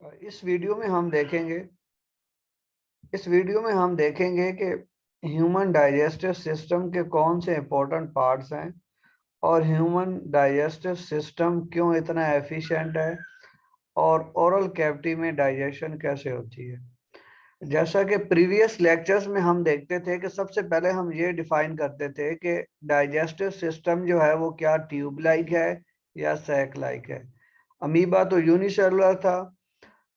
इस वीडियो में हम देखेंगे इस वीडियो में हम देखेंगे कि ह्यूमन डाइजेस्टिव सिस्टम के कौन से इंपॉर्टेंट पार्ट्स हैं और ह्यूमन डाइजेस्टिव सिस्टम क्यों इतना एफिशिएंट है और ओरल कैविटी में डाइजेशन कैसे होती है। जैसा कि प्रीवियस लेक्चर्स में हम देखते थे कि सबसे पहले हम ये डिफाइन करते थे कि डाइजेस्टिव सिस्टम जो है वो क्या ट्यूब लाइक है या सैक लाइक है। अमीबा तो यूनिसेलुलर था,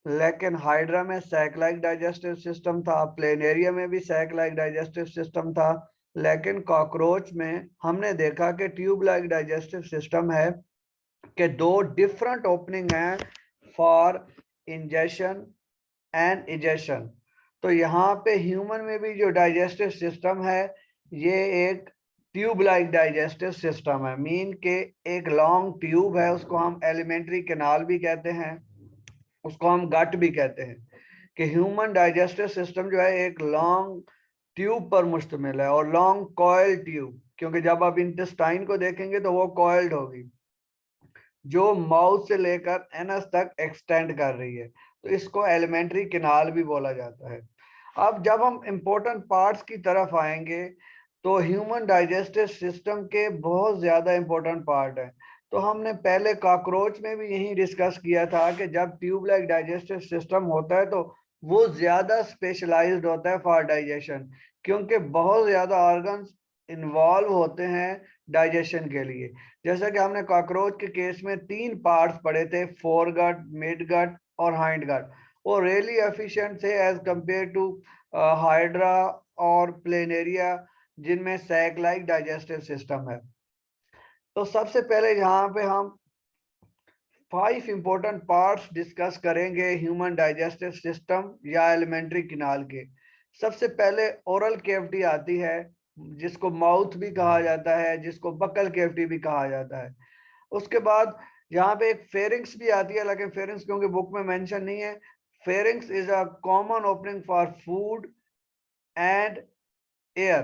लेकिन हाइड्रा में सैक लाइक डाइजेस्टिव सिस्टम था, प्लेनेरिया में भी सैक लाइक डाइजेस्टिव सिस्टम था, लेकिन कॉकरोच में हमने देखा कि ट्यूब लाइक डाइजेस्टिव सिस्टम है कि दो डिफरेंट ओपनिंग हैं फॉर इंजेशन एंड इजेशन। तो यहाँ पे ह्यूमन में भी जो डाइजेस्टिव सिस्टम है ये एक ट्यूब लाइक डाइजेस्टिव सिस्टम है। मीन के एक लॉन्ग ट्यूब है, उसको हम एलिमेंट्री कैनाल भी कहते हैं, उसको हम गट भी कहते हैं। कि ह्यूमन डाइजेस्टिव सिस्टम जो है एक लॉन्ग ट्यूब पर मुश्तमिल है और लॉन्ग कॉइल ट्यूब, क्योंकि जब आप इंटेस्टाइन को देखेंगे तो वो कॉइल्ड होगी जो माउथ से लेकर एनस तक एक्सटेंड कर रही है। तो इसको एलिमेंट्री कैनाल भी बोला जाता है। अब जब हम इंपॉर्टेंट पार्ट्स की तरफ आएंगे तो ह्यूमन डाइजेस्टिव सिस्टम के बहुत ज़्यादा इंपॉर्टेंट पार्ट हैं। तो हमने पहले कॉकरोच में भी यही डिस्कस किया था कि जब ट्यूब लाइक डाइजेस्टिव सिस्टम होता है तो वो ज़्यादा स्पेशलाइज्ड होता है फॉर डाइजेशन, क्योंकि बहुत ज़्यादा ऑर्गन्स इन्वॉल्व होते हैं डाइजेशन के लिए। जैसा कि हमने कॉकरोच के केस में 3 पार्ट्स पढ़े थे, फोर गट, मिड गट और हाइंड गट। वो रियली एफिशिएंट थे एज कंपेयर टू हाइड्रा और प्लेनेरिया जिनमें सैक लाइक डाइजेस्टिव सिस्टम है। तो सबसे पहले यहाँ पे हम 5 इंपॉर्टेंट पार्ट्स डिस्कस करेंगे ह्यूमन डाइजेस्टिव सिस्टम या एलिमेंट्री किनाल के। सबसे पहले ओरल कैविटी आती है, जिसको माउथ भी कहा जाता है, जिसको बकल कैविटी भी कहा जाता है। उसके बाद यहाँ पे एक फेरिंग्स भी आती है, लेकिन फेरिंग्स क्योंकि बुक में मेंशन नहीं है। Pharynx is a common opening for food and air,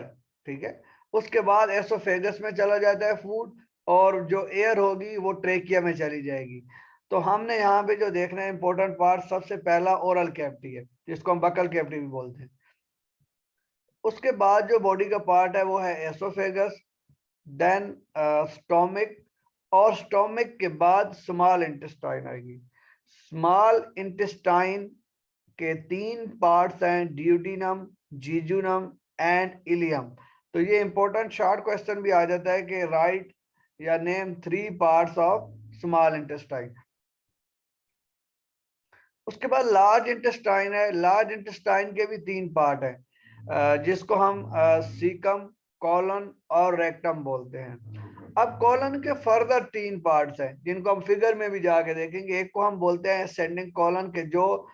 ठीक है। उसके बाद एसोफेगस में चला जाता है फूड, और जो एयर होगी वो ट्रेकिया में चली जाएगी। तो हमने यहाँ पे जो देखना है इंपॉर्टेंट पार्ट, सबसे पहला ओरल कैविटी है जिसको हम बकल कैविटी भी बोलते हैं। उसके बाद जो बॉडी का पार्ट है वो है एसोफेगस, देन स्टोमिक, और स्टोमिक के बाद स्मॉल इंटेस्टाइन आएगी। स्मॉल इंटेस्टाइन के 3 पार्ट्स हैं, ड्यूटीनम, जीजुनम एंड इलियम। तो ये इंपॉर्टेंट शॉर्ट क्वेश्चन भी आ जाता है कि राइट या name 3 parts of small intestine. उसके बाद लार्ज इंटेस्टाइन है। लार्ज इंटेस्टाइन के भी 3 पार्ट हैं, जिसको हम सीकम, कॉलन और रेक्टम बोलते हैं। अब कॉलन के फर्दर 3 पार्ट्स हैं जिनको हम फिगर में भी जाके देखेंगे। एक को हम बोलते हैं असेंडिंग कॉलन के, जो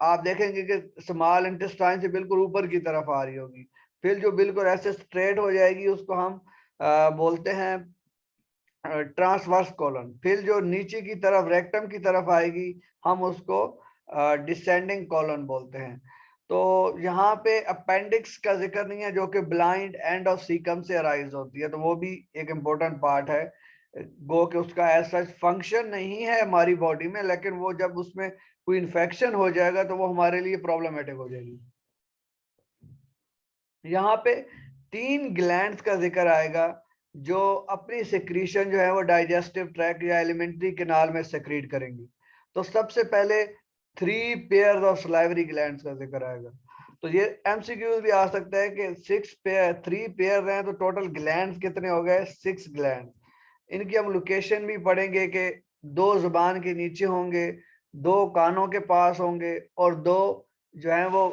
आप देखेंगे कि स्मॉल इंटेस्टाइन से बिल्कुल ऊपर की तरफ आ रही होगी। फिर जो बिल्कुल ऐसे स्ट्रेट हो जाएगी उसको हम बोलते हैं ट्रांसवर्स कॉलन। फिर जो नीचे की तरफ रेक्टम की तरफ आएगी हम उसको डिसेंडिंग कॉलन बोलते हैं। तो यहाँ पे अपेंडिक्स का जिक्र नहीं है, जो कि ब्लाइंड एंड ऑफ सीकम से अराइज होती है, तो वो भी एक इम्पोर्टेंट पार्ट है। गो कि उसका ऐसा फंक्शन नहीं है हमारी बॉडी में, लेकिन वो जब उसमें कोई इन्फेक्शन हो जाएगा तो वो हमारे लिए प्रॉब्लमेटिक हो जाएगी। यहाँ पे 3 ग्लैंड्स का जिक्र आएगा जो अपनी सिक्रीशन जो है वो डाइजेस्टिव ट्रैक्ट या एलिमेंट्री कैनाल में सेक्रीट करेंगी। तो सबसे पहले 3 पेयर्स ऑफ सलाइवरी ग्लैंड्स का जिक्र आएगा। तो ये एमसीक्यूज भी आ सकता है कि 3 पेयर हैं तो टोटल ग्लैंड्स कितने हो गए, 6 ग्लैंड। इनकी हम लोकेशन भी पढ़ेंगे कि 2 जुबान के नीचे होंगे, 2 कानों के पास होंगे और 2 जो है वो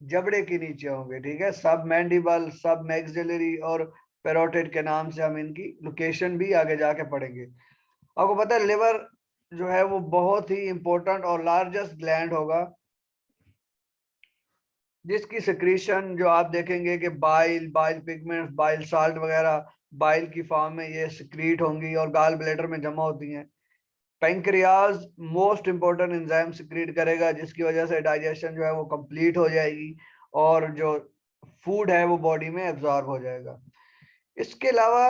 जबड़े के नीचे होंगे, ठीक है। सब मैंडिबल, सब मैक्सिलरी और पेरोटिड के नाम से हम इनकी लोकेशन भी आगे जाके पढ़ेंगे। आपको पता है लिवर जो है वो बहुत ही इंपॉर्टेंट और लार्जेस्ट ग्लैंड होगा, जिसकी सिक्रीशन जो आप देखेंगे कि bile, bile pigments, bile salt वगैरह बाइल की फॉर्म में ये सिक्रीट होंगी और गाल ब्लैडर में जमा होती हैं। Pancreas most important enzyme secrete करेगा, जिसकी वजह से डाइजेशन जो है वो कंप्लीट हो जाएगी और जो फूड है वो बॉडी में एब्जॉर्ब हो जाएगा। इसके अलावा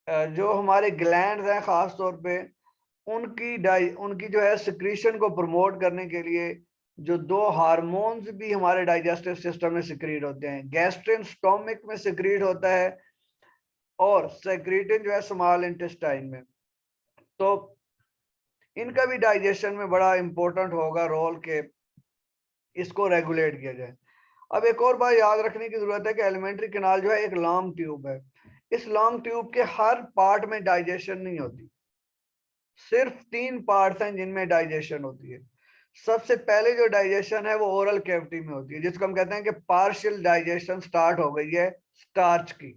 जो हमारे ग्लैंड्स हैं खास तौर पे उनकी जो है सिक्रीशन को प्रमोट करने के लिए जो दो हार्मोन्स भी हमारे डाइजेस्टिव सिस्टम में सिक्रीट होते हैं, गैस्ट्रिन स्टोमिक में सिक्रीट होता है और सेक्रेटिन जो है स्मॉल इंटेस्टाइन में। तो इनका भी डाइजेशन में बड़ा इंपॉर्टेंट होगा रोल के इसको रेगुलेट किया जाए। अब एक और बात याद रखने की जरूरत है कि एलिमेंट्री कैनाल जो है एक लॉन्ग ट्यूब है। इस लॉन्ग ट्यूब के हर पार्ट में डाइजेशन नहीं होती, सिर्फ 3 पार्ट्स हैं जिनमें डाइजेशन होती है। सबसे पहले जो डाइजेशन है वो ओरल कैविटी में होती है, जिसको हम कहते हैं कि पार्शियल डाइजेशन स्टार्ट हो गई है स्टार्च की।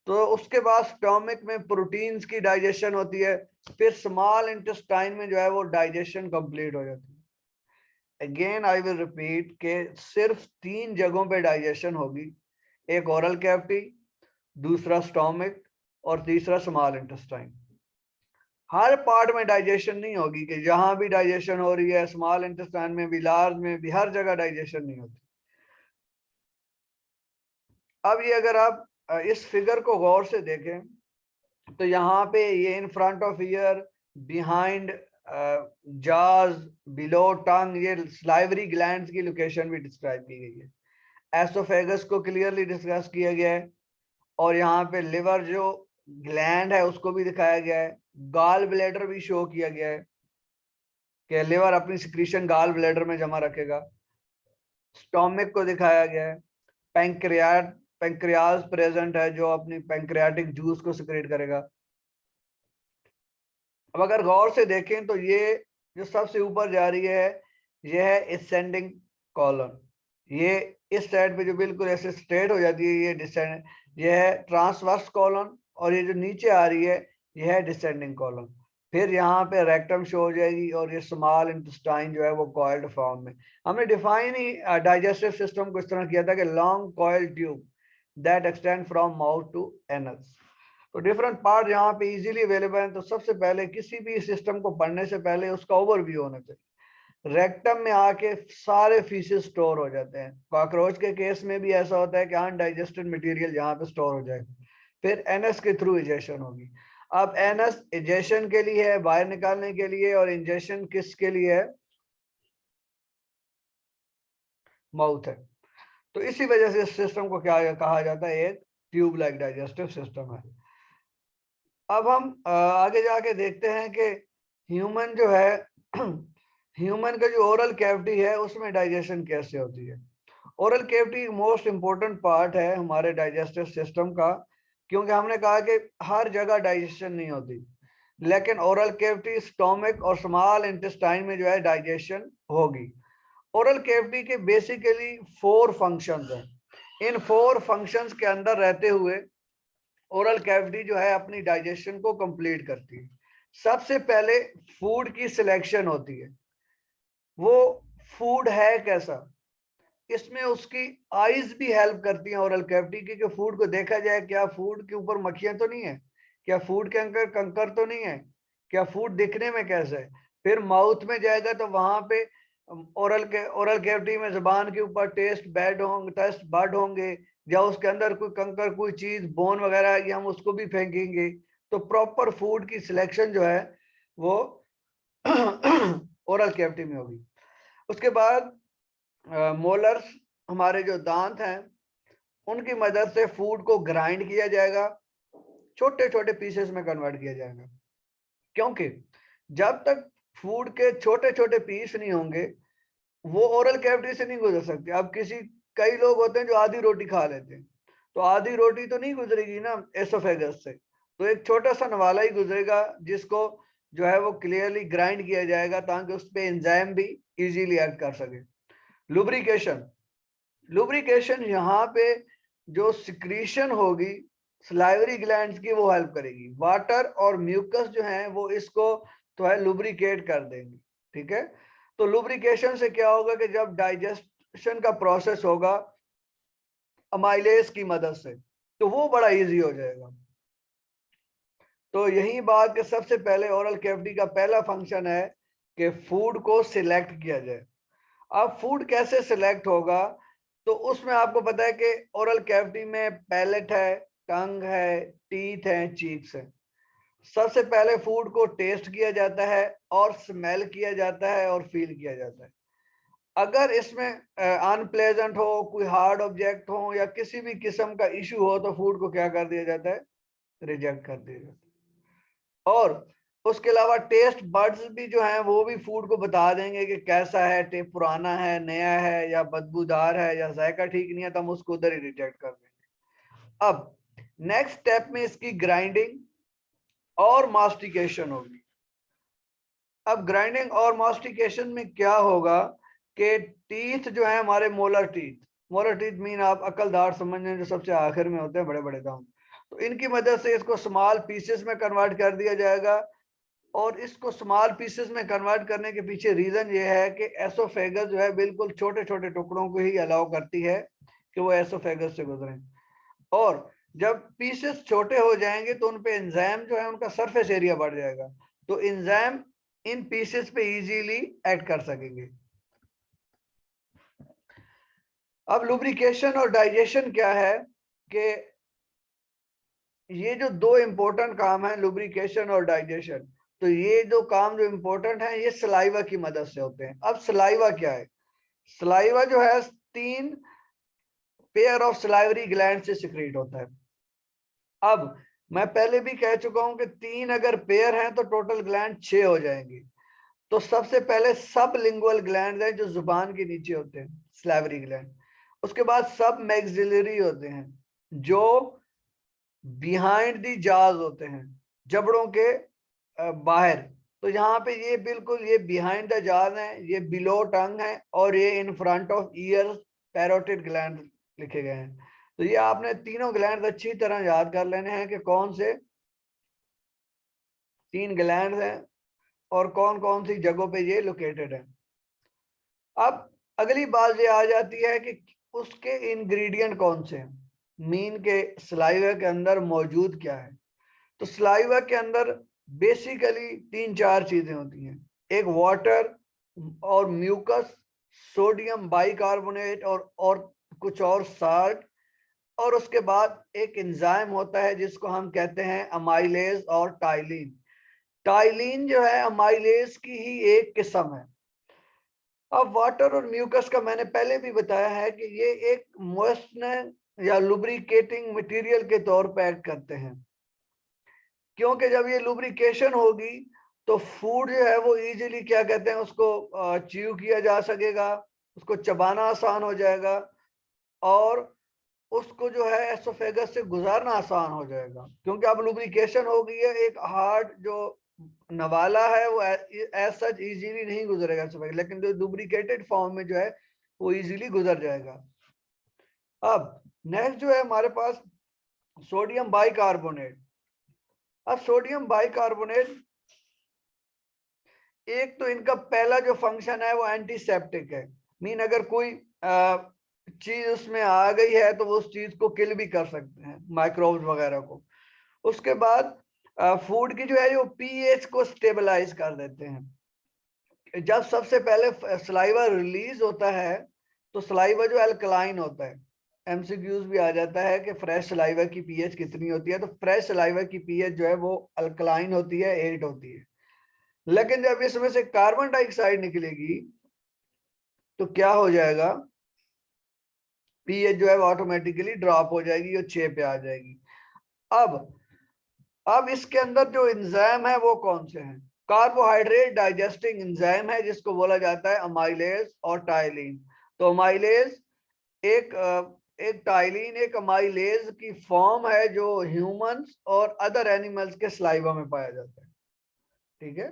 तो उसके बाद स्टोमिक में प्रोटीन्स की डाइजेशन होती है, फिर स्मॉल इंटेस्टाइन में जो है वो डाइजेशन कंप्लीट हो जाती है। अगेन आई विल रिपीट के सिर्फ 3 जगहों पे डाइजेशन होगी, एक ओरल कैविटी, दूसरा स्टोमिक और तीसरा स्मॉल इंटेस्टाइन। हर पार्ट में डाइजेशन नहीं होगी कि जहां भी डाइजेशन हो रही है, स्मॉल इंटेस्टाइन में भी, लार्ज में भी, हर जगह डाइजेशन नहीं होती। अब ये अगर आप इस फिगर को गौर से देखें तो यहाँ पे ये in front of year, behind जाज, बिलो टंग, ये स्लाइवरी ग्लैंड्स की लोकेशन भी डिस्क्राइब की गई है। एसोफेगस को क्लियरली डिस्कस किया गया है और यहाँ पे लिवर जो ग्लैंड है उसको भी दिखाया गया है। गाल ब्लैडर भी शो किया गया है कि लिवर अपनी सिक्रीशन गाल ब्लैडर में जमा रखेगा। स्टोमिक को दिखाया गया है। पैंक्रियाज प्रेजेंट है जो अपनी पैंक्रियाटिक जूस को सिक्रेट करेगा। अब अगर गौर से देखें तो ये जो सबसे ऊपर जा रही है ये है एसेंडिंग कॉलन, ये इस साइड पे जो बिल्कुल ऐसे स्ट्रेट हो जाती है ये डिसेंड, ये है ट्रांसवर्स कॉलन, और ये जो नीचे आ रही है ये है डिसेंडिंग कॉलन। फिर यहाँ पे रेक्टम शो हो जाएगी और ये स्मॉल इंटेस्टाइन जो है वो कॉइल्ड फॉर्म में। हमने डिफाइन ही डाइजेस्टिव सिस्टम को इस तरह किया था कि long coiled tube that extend from mouth to anus. तो डिफरेंट पार्ट यहाँ पे इजीली अवेलेबल हैं। तो सबसे पहले किसी भी सिस्टम को पढ़ने से पहले उसका ओवरव्यू होना चाहिए। रेक्टम में आके सारे फीसेस स्टोर हो जाते हैं। कॉकरोच के केस में भी ऐसा होता है कि अनडाइजेस्टेड मटेरियल यहाँ पे स्टोर हो जाएगा, फिर एनएस के थ्रू इजेशन होगी। अब एनएस इजेशन के लिए है, बाहर निकालने के लिए, और इंजेक्शन किसके लिए है? माउथ है। तो इसी वजह से इस सिस्टम को क्या कहा जाता है? एक ट्यूब लाइक डाइजेस्टिव सिस्टम है। अब हम आगे जाके देखते हैं कि ह्यूमन जो है ह्यूमन का जो ओरल कैविटी है उसमें डाइजेशन कैसे होती है। Oral cavity most important part है हमारे डाइजेस्टिव सिस्टम का, क्योंकि हमने कहा कि हर जगह डाइजेशन नहीं होती, लेकिन ओरल कैविटी, स्टोमिक और स्मॉल इंटेस्टाइन में जो है डाइजेशन होगी। ओरल कैविटी के बेसिकली 4 फंक्शंस हैं। इन 4 फंक्शंस के अंदर रहते हुए ओरल कैविटी जो है अपनी डाइजेशन को कंप्लीट करती है। सबसे पहले फूड की सिलेक्शन होती है। वो फूड है कैसा, इसमें उसकी आईज भी हेल्प करती हैं ओरल कैविटी की, कि फूड को देखा जाए क्या फूड के ऊपर मक्खियां तो नहीं है, क्या फूड के अंदर कंकर तो नहीं है, क्या फूड दिखने में कैसा है। फिर माउथ में जाएगा तो वहां पे ओरल कैविटी में जुबान के ऊपर टेस्ट बड होंगे, या उसके अंदर कोई कंकर, कोई चीज बोन वगैरह आएगी, हम उसको भी फेंकेंगे। तो प्रॉपर फूड की सिलेक्शन जो है वो ओरल कैविटी में होगी। उसके बाद मोलर्स, हमारे जो दांत हैं, उनकी मदद से फूड को ग्राइंड किया जाएगा, छोटे छोटे पीसेस में कन्वर्ट किया जाएगा। क्योंकि जब तक फूड के छोटे छोटे पीस नहीं होंगे वो ओरल कैविटी से नहीं गुजर सकते। अब कई लोग होते हैं जो आधी रोटी खा लेते हैं, तो आधी रोटी तो नहीं गुजरेगी ना एसोफेगस से, तो एक छोटा सा नवाला ही गुजरेगा जिसको जो है वो क्लियरली ग्राइंड किया जाएगा ताकि उस पर एंजाइम भी इजीली एक्ट कर सके। लुब्रिकेशन, लुब्रिकेशन यहाँ पे जो सिक्रीशन होगी सलाइवरी ग्लैंड्स की वो हेल्प करेगी। वाटर और म्यूकस जो है वो इसको तो है लुब्रिकेट कर देंगे। ठीक है, तो लुब्रिकेशन से क्या होगा कि जब डाइजेशन का प्रोसेस होगा अमाइलेज की मदद से तो वो बड़ा इजी हो जाएगा। तो यही बात कि सबसे पहले ओरल कैविटी का पहला फंक्शन है कि फूड को सिलेक्ट किया जाए। अब फूड कैसे सिलेक्ट होगा, तो उसमें आपको पता है कि ओरल कैविटी में पैलेट है, टंग है, टीथ है, चीक्स है। सबसे पहले फूड को टेस्ट किया जाता है और स्मेल किया जाता है और फील किया जाता है। अगर इसमें अनप्लेजेंट हो, कोई हार्ड ऑब्जेक्ट हो या किसी भी किस्म का इशू हो तो फूड को क्या कर दिया जाता है, रिजेक्ट कर दिया जाता है। और उसके अलावा टेस्ट बड्स भी जो है वो भी फूड को बता देंगे कि कैसा है, टेस्ट पुराना है, नया है या बदबूदार है या जायका ठीक नहीं है, तो हम उसको उधर ही रिजेक्ट कर देंगे। अब नेक्स्ट स्टेप में इसकी ग्राइंडिंग और मास्टिकेशन होगी। अब ग्राइंडिंग और मास्टिकेशन में क्या होगा कि टीथ जो है हमारे मोलर टीथ मीन आप अकलदार समझें, जो सबसे आखिर में होते हैं, बड़े बड़े दांत, तो इनकी मदद से इसको स्मॉल पीसेस में कन्वर्ट कर दिया जाएगा। और इसको स्मॉल पीसेस में कन्वर्ट करने के पीछे रीजन ये है कि एसोफेगस जो है बिल्कुल छोटे छोटे टुकड़ों को ही अलाउ करती है कि वो एसोफेगस से गुजरें। और जब पीसेस छोटे हो जाएंगे तो उनपे एंजाइम जो है उनका सरफेस एरिया बढ़ जाएगा, तो एंजाइम इन पीसेस पे इजीली ऐड कर सकेंगे। अब लुब्रिकेशन और डाइजेशन क्या है कि ये जो दो इंपॉर्टेंट काम है, लुब्रिकेशन और डाइजेशन, तो ये जो काम जो इंपॉर्टेंट है ये सलाइवा की मदद से होते हैं। अब सलाइवा क्या है? सलाइवा जो है 3 पेयर ऑफ सलाइवरी ग्लैंड से सिक्रीट होता है। अब मैं पहले भी कह चुका हूं कि 3 अगर पेयर हैं तो टोटल ग्लैंड 6 हो जाएंगे। तो सबसे पहले सब लिंगुअल ग्लैंड है जो जुबान के नीचे होते हैं, स्लाइवरी ग्लैंड। उसके बाद सब मैक्सिलरी होते हैं जो बिहाइंड दी जाज होते हैं, जबड़ों के बाहर। तो यहाँ पे ये बिल्कुल ये बिहाइंड द जाज है, ये बिलो टंग है और ये in front of years parotid gland लिखे गए हैं। तो ये आपने तीनों ग्लैंड अच्छी तरह याद कर लेने हैं कि कौन से 3 ग्लैंड हैं और कौन कौन सी जगहों पे ये लोकेटेड है। अब अगली बात ये आ जाती है कि उसके इंग्रेडिएंट कौन से हैं, मीन के सलाइवा के अंदर मौजूद क्या है। तो सलाइवा के अंदर बेसिकली 3-4 चीजें होती हैं। एक वाटर और म्यूकस, सोडियम बाइकार्बोनेट और कुछ और साल्ट, और उसके बाद एक एंजाइम होता है जिसको हम कहते हैं अमाइलेज और टाइलिन। टाइलिन जो है अमाइलेज की ही एक किस्म है। अब वाटर और म्यूकस का मैंने पहले भी बताया है कि ये एक मॉइस्चनर या लुब्रिकेटिंग मटेरियल के तौर पर एक्ट करते हैं, क्योंकि जब ये लुब्रिकेशन होगी तो फूड जो है वो इजीली क्या कहते हैं उसको च्यू किया जा सकेगा, उसको चबाना आसान हो जाएगा और उसको जो है एसोफेगस से गुजारना आसान हो जाएगा, क्योंकि अब लुब्रिकेशन हो गई है। एक हार्ड जो नवाला है वो एज सच इजीली नहीं गुजरेगा एसोफेगस, लेकिन जो लुब्रिकेटेड फॉर्म में जो है वो इजीली गुजर जाएगा। अब नेक्स्ट जो है हमारे पास सोडियम बाइकार्बोनेट। अब सोडियम बाइकार्बोनेट, एक तो इनका पहला जो फंक्शन है वो एंटीसेप्टिक है, मीन अगर कोई चीज उसमें आ गई है तो वो उस चीज को किल भी कर सकते हैं, माइक्रोब्स वगैरह को। उसके बाद फूड की जो है वो पीएच को स्टेबलाइज कर देते हैं। जब सबसे पहले सलाइवा रिलीज होता है तो सलाइवा जो अल्कलाइन होता है, एमसीक्यूज भी आ जाता है कि फ्रेश सलाइवा की पीएच कितनी होती है, तो फ्रेश सलाइवा की पीएच जो है वो अल्कलाइन होती है, 8 होती है। लेकिन जब इसमें से कार्बन डाइऑक्साइड निकलेगी तो क्या हो जाएगा, पीएच जो है वो ऑटोमेटिकली ड्रॉप हो जाएगी और 6 पे आ जाएगी। अब इसके अंदर जो एंजाइम है वो कौन से हैं? कार्बोहाइड्रेट डाइजेस्टिंग एंजाइम है जिसको बोला जाता है अमाइलेज और टाइलिन। तो अमाइलेज एक एक टाइलिन एक अमाइलेज की फॉर्म है जो ह्यूमंस और अदर एनिमल्स के स्लाइवा में पाया जाता है। ठीक है,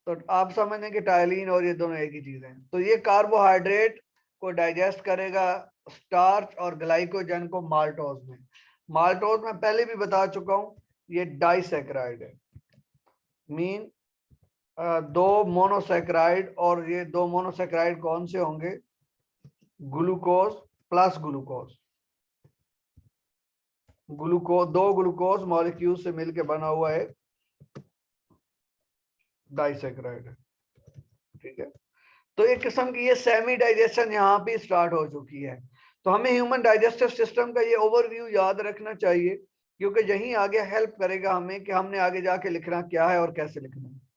तो आप समझें कि टाइलिन और ये दोनों एक ही चीज हैं। तो ये कार्बोहाइड्रेट को डाइजेस्ट करेगा स्टार्च और ग्लाइकोजन को माल्टोज में। माल्टोज में पहले भी बता चुका हूं ये डाइसैकराइड है, मीन 2 मोनोसैकराइड, और ये 2 मोनोसैकराइड कौन से होंगे? Glucose plus glucose. 2 glucose molecule से मिलकर बना हुआ है डाइसैकराइड है। ठीक है, तो एक किस्म की ये सेमी डाइजेशन यहाँ पे स्टार्ट हो चुकी है। तो हमें ह्यूमन डाइजेस्टिव सिस्टम का ये ओवरव्यू याद रखना चाहिए क्योंकि यही आगे हेल्प करेगा हमें कि हमने आगे जाके लिखना क्या है और कैसे लिखना है।